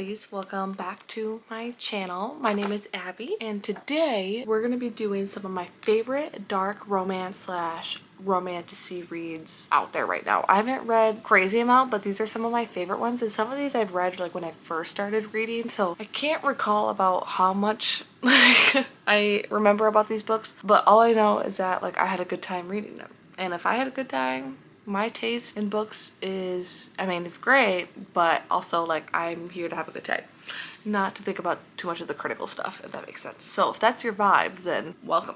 buddies, welcome back to my channel. My name is Abby and today we're going to be doing some of my favorite dark romance slash romantasy reads out there right now. I haven't read crazy amount, but these are some of my favorite ones, and some of these I've read like when I first started reading, so I can't recall about how much I remember about these books, but all I know is that like I had a good time reading them. And if I had a good time, my taste in books is, I mean, it's great, but also like I'm here to have a good time, not to think about too much of the critical stuff, if that makes sense. So if that's your vibe, then welcome.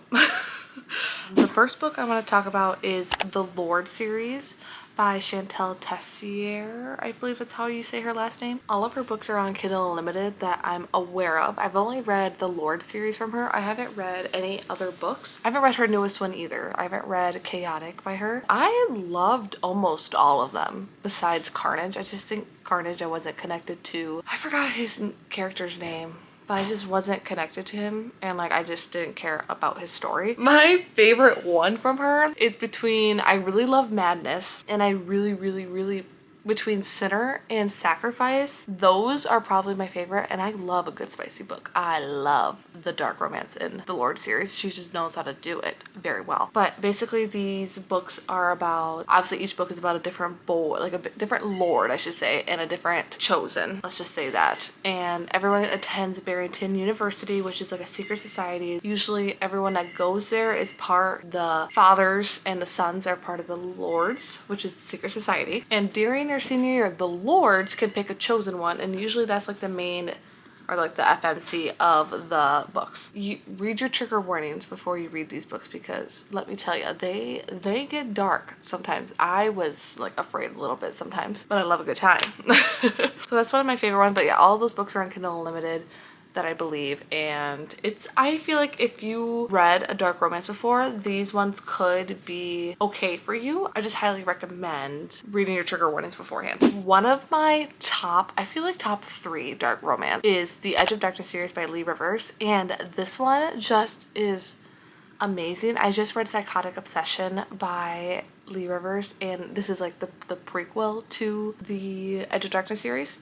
The first book I'm going to talk about is the Lord series by Chantal Tessier. I believe that's how you say her last name. All of her books are on Kindle Unlimited that I'm aware of. I've only read the Lord series from her. I haven't read any other books. I haven't read her newest one either. I haven't read Chaotic by her. I loved almost all of them besides Carnage. I just think Carnage I wasn't connected to. I forgot his character's name, but I just wasn't connected to him, and like I just didn't care about his story. My favorite one from her is between, I really love Madness, and I really between Sinner and Sacrifice. Those are probably my favorite, and I love a good spicy book. I love the dark romance in the Lord series. She just knows how to do it very well. But basically these books are about, obviously each book is about a different boy, like a different lord I should say, and a different chosen, let's just say that. And everyone attends Barrington University, which is like a secret society. Usually everyone that goes there is the fathers and the sons are part of the lords, which is the secret society. And during their senior year, the lords can pick a chosen one, and usually that's like the main, or like the FMC of the books. You read your trigger warnings before you read these books, because let me tell you, they get dark sometimes. I was like afraid a little bit sometimes, but I love a good time. So that's one of my favorite ones. But yeah, all those books are on Kindle Unlimited that I believe, and I feel like if you read a dark romance before, these ones could be okay for you. I just highly recommend reading your trigger warnings beforehand. One of my top 3 dark romance is the Edge of Darkness series by Lee Rivers, and this one just is amazing. I just read Psychotic Obsession by Lee Rivers, and this is like the prequel to the Edge of Darkness series.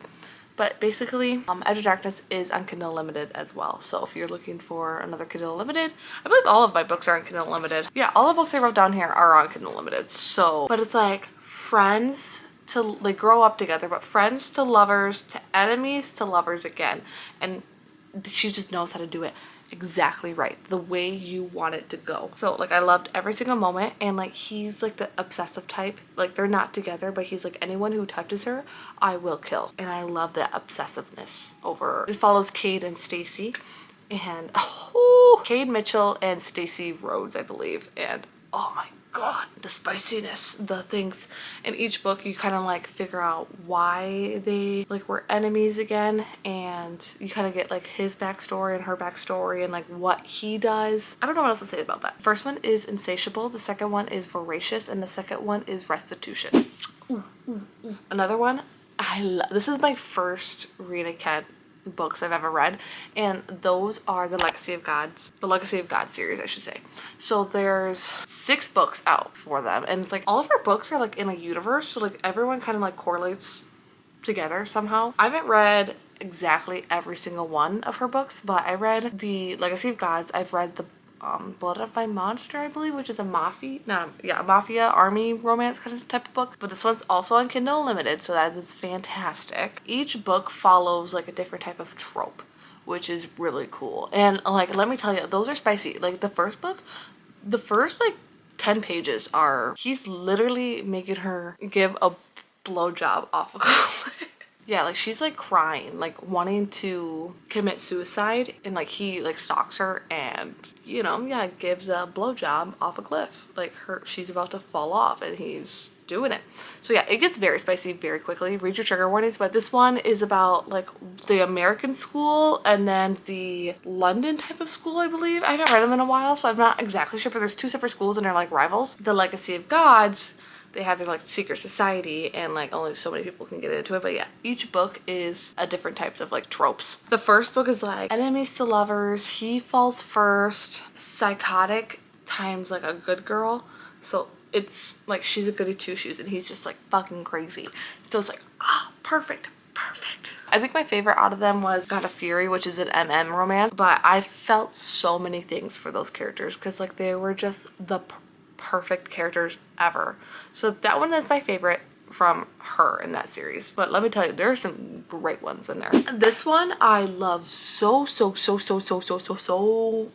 But basically, Edge of Darkness is on Kindle Unlimited as well. So if you're looking for another Kindle Unlimited, I believe all of my books are on Kindle Unlimited. Yeah, all the books I wrote down here are on Kindle Unlimited. So, but it's like friends to, they grow up together, but friends to lovers to enemies to lovers again. And she just knows how to do it exactly right, the way you want it to go. So like I loved every single moment, and like he's like the obsessive type. Like they're not together, but he's like, anyone who touches her I will kill. And I love that obsessiveness over. It follows Cade and Stacy, and Cade Mitchell and Stacy Rhodes I believe, and oh my god, the spiciness, the things in each book. You kind of like figure out why they like were enemies again, and you kind of get like his backstory and her backstory and like what he does. I don't know what else to say about that. First one is Insatiable, the second one is Voracious, and the second one is Restitution. Another one this is my first Rita Kent books I've ever read, and those are the Legacy of God series I should say. So there's 6 books out for them, and it's like all of her books are like in a universe, so like everyone kind of like correlates together somehow. I haven't read exactly every single one of her books, but I read the Legacy of Gods. I've read the Blood of My Monster I believe, which is a mafia army romance kind of type of book, but this one's also on Kindle Unlimited, so that is fantastic. Each book follows like a different type of trope, which is really cool, and like let me tell you, those are spicy. Like the first book, the first like 10 pages are he's literally making her give a blowjob off a cliff. Yeah, like she's like crying, like wanting to commit suicide, and like he like stalks her and, you know, yeah, gives a blowjob off a cliff. Like she's about to fall off and he's doing it. So yeah, it gets very spicy very quickly. Read your trigger warnings. But this one is about like the American school and then the London type of school I believe. I haven't read them in a while, so I'm not exactly sure, but there's 2 separate schools and they're like rivals. The Legacy of Gods, they have their like secret society, and like only so many people can get into it. But yeah, each book is a different types of like tropes. The first book is like enemies to lovers, he falls first, psychotic times like a good girl. So it's like she's a goody two shoes and he's just like fucking crazy. So it's like, perfect. perfect. I think my favorite out of them was God of Fury, which is an MM romance, but I felt so many things for those characters because like they were just the perfect characters ever. So that one is my favorite from her in that series. But let me tell you, there are some great ones in there. This one I love so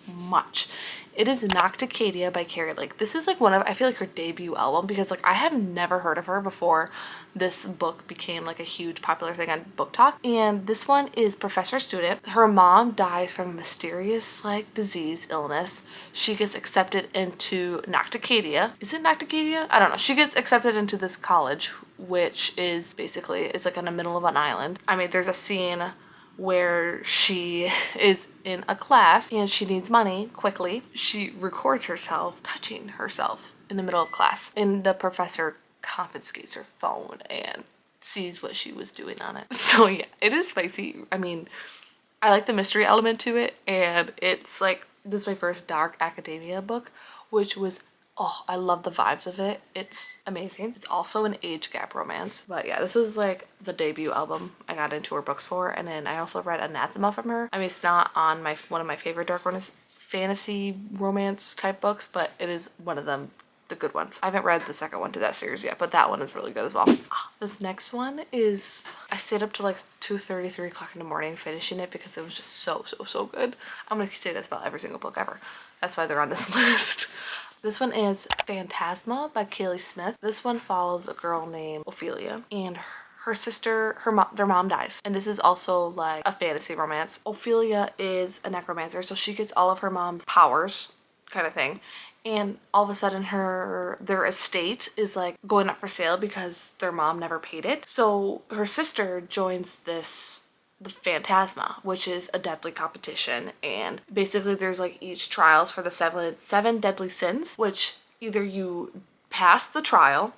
much. It is Nocticadia by Carrie Lake. This is like one of, I feel like her debut album because like I have never heard of her before this book became like a huge popular thing on Book Talk. And this one is Professor Student. Her mom dies from a mysterious like disease, illness. She gets accepted into Nocticadia. Is it Nocticadia? I don't know. She gets accepted into this college, which is basically, it's like in the middle of an island. I mean, there's a scene where she is in a class and she needs money quickly. She records herself touching herself in the middle of class, and the professor confiscates her phone and sees what she was doing on it. So yeah, it is spicy. I mean, I like the mystery element to it, and it's like, this is my first dark academia book, which was, oh, I love the vibes of it. It's amazing. It's also an age gap romance. But yeah, this was like the debut album I got into her books for. And then I also read Anathema from her. I mean, it's not on my one of my favorite dark fantasy romance type books, but it is one of them, the good ones. I haven't read the second one to that series yet, but that one is really good as well. This next one is, I stayed up to like 2:30, 3 o'clock in the morning finishing it because it was just so good. I'm gonna say this about every single book ever. That's why they're on this list. This one is Phantasma by Kaylee Smith. This one follows a girl named Ophelia and her sister, their mom dies. And this is also like a fantasy romance. Ophelia is a necromancer, so she gets all of her mom's powers kind of thing. And all of a sudden their estate is like going up for sale because their mom never paid it. So her sister joins the Phantasma, which is a deadly competition, and basically there's like each trials for the seven deadly sins, which either you pass the trial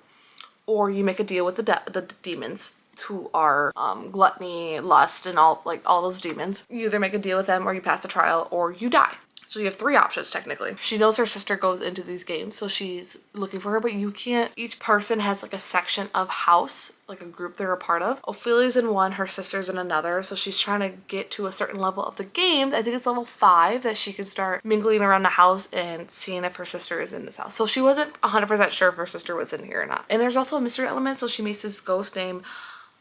or you make a deal with the demons who are gluttony, lust, and all those demons. You either make a deal with them or you pass the trial or you die. So you have 3 options technically. She knows her sister goes into these games, so she's looking for her, but you can't, each person has like a section of house, like a group they're a part of. Ophelia's in one, her sister's in another, so she's trying to get to a certain level of the game. I think it's level 5 that she can start mingling around the house and seeing if her sister is in this house. So she wasn't 100% sure if her sister was in here or not. And there's also a mystery element, so she meets this ghost named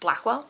Blackwell.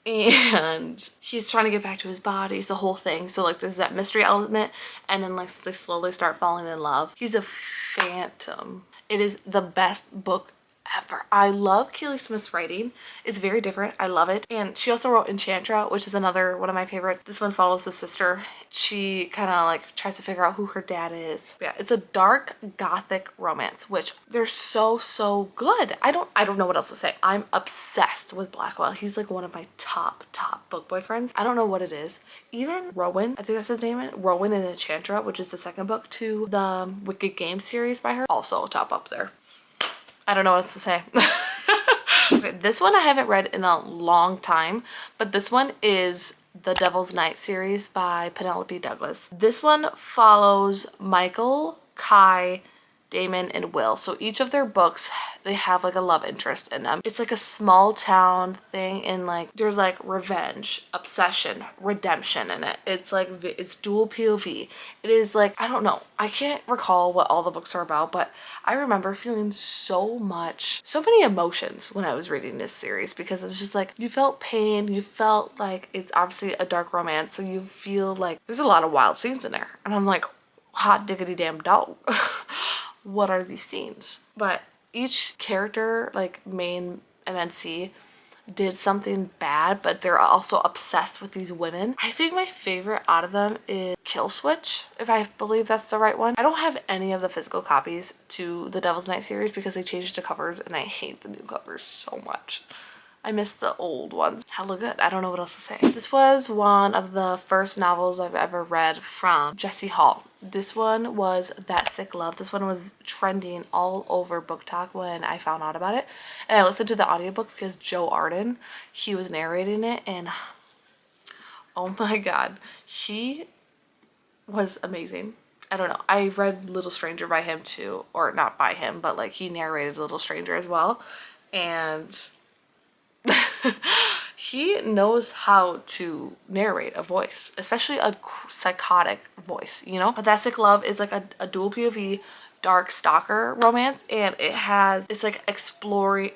And he's trying to get back to his body. It's a whole thing. So like there's that mystery element, and then like they slowly start falling in love. He's a phantom. It is the best book ever. I love Kaylee Smith's writing. It's very different. I love it. And she also wrote Enchantra, which is another one of my favorites. This one follows the sister. She kind of like tries to figure out who her dad is. Yeah, it's a dark gothic romance, which they're so good. I don't know what else to say. I'm obsessed with Blackwell. He's like one of my top book boyfriends. I don't know what it is. Even Rowan, I think that's his name, Rowan in Enchantra, which is the second book to the Wicked Games series by her, also top up there. I don't know what else to say. Okay, this one I haven't read in a long time, but this one is the Devil's Night series by Penelope Douglas. This one follows Michael, Kai, Damon, and Will. So each of their books, they have like a love interest in them. It's like a small town thing, and like there's like revenge, obsession, redemption in it. It's like, it's dual POV. It is like, I don't know, I can't recall what all the books are about, but I remember feeling so many emotions when I was reading this series, because it was just like, you felt pain, you felt like it's obviously a dark romance, so you feel like there's a lot of wild scenes in there, and I'm like, hot diggity damn dog. What are these scenes? But each character, like main MNC, did something bad, but they're also obsessed with these women. I think my favorite out of them is Kill Switch, if I believe that's the right one. I don't have any of the physical copies to the Devil's Night series because they changed the covers, and I hate the new covers so much. I miss the old ones. Hella good. I don't know what else to say. This was one of the first novels I've ever read from Jessie Hall. This one was That Sick Love. This one was trending all over Book Talk when I found out about it. And I listened to the audiobook because Joe Arden, he was narrating it, and oh my god, he was amazing. I don't know. I read Little Stranger by him too, or not by him, but like he narrated Little Stranger as well. And He knows how to narrate a voice, especially a psychotic voice, you know? But That Sick Love is like a dual POV dark stalker romance, and it's like exploring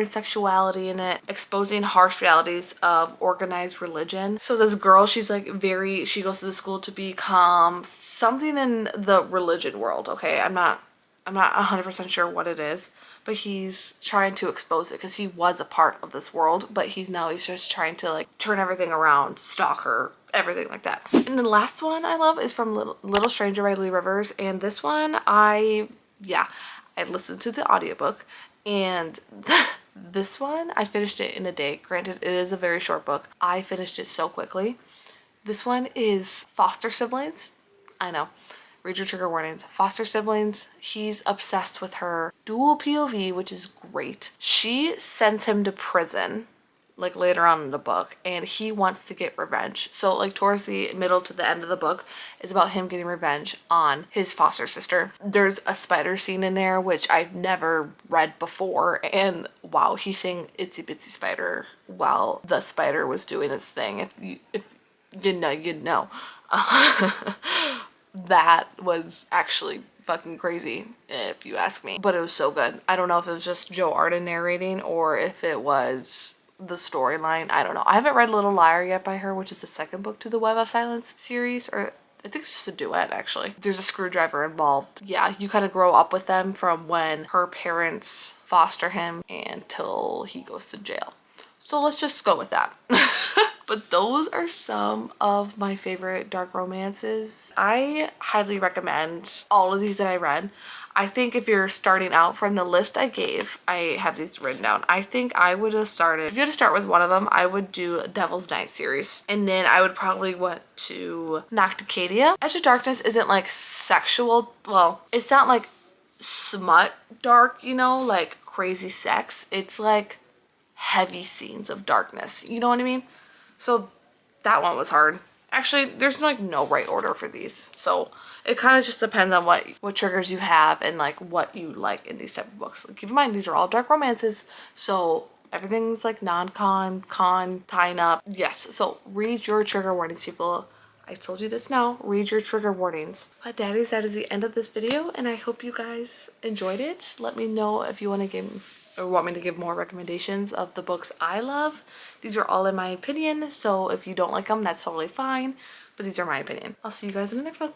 sexuality in it, exposing harsh realities of organized religion. So this girl, she goes to the school to become something in the religion world, okay? I'm not 100% sure what it is, but he's trying to expose it because he was a part of this world, but he's just trying to like turn everything around, stalk her, everything like that. And the last one I love is from Little Stranger by Lee Rivers, and this one I listened to the audiobook, and this one I finished it in a day. Granted, it is a very short book. I finished it so quickly. This one is foster siblings. I know. Read your trigger warnings. Foster siblings. He's obsessed with her. Dual POV, which is great. She sends him to prison, like later on in the book, and he wants to get revenge. So like towards the middle to the end of the book is about him getting revenge on his foster sister. There's a spider scene in there, which I've never read before, and wow, he sang Itsy Bitsy Spider while the spider was doing its thing. If you know, you know. That was actually fucking crazy, if you ask me. But it was so good. I don't know if it was just Joe Arden narrating or if it was the storyline. I don't know. I haven't read Little Liar yet by her, which is the second book to the Web of Silence series, or I think it's just a duet, actually. There's a screwdriver involved. Yeah, you kind of grow up with them from when her parents foster him until he goes to jail. So let's just go with that. But those are some of my favorite dark romances. I highly recommend all of these that I read. I think if you're starting out from the list I gave, I have these written down. I think I would have started, if you had to start with one of them, I would do Devil's Night series. And then I would probably went to Nocticadia. Edge of Darkness isn't like sexual, well, it's not like smut dark, you know, like crazy sex. It's like heavy scenes of darkness. You know what I mean? So that one was hard. Actually, there's like no right order for these. So it kind of just depends on what triggers you have and like what you like in these type of books. Like, keep in mind, these are all dark romances. So everything's like non-con, con, tying up. Yes. So read your trigger warnings, people. I told you this now. Read your trigger warnings. But daddies, that is the end of this video, and I hope you guys enjoyed it. Let me know if you want to want me to give more recommendations of the books I love. These are all in my opinion, so if you don't like them, that's totally fine, but these are my opinion. I'll see you guys in the next one.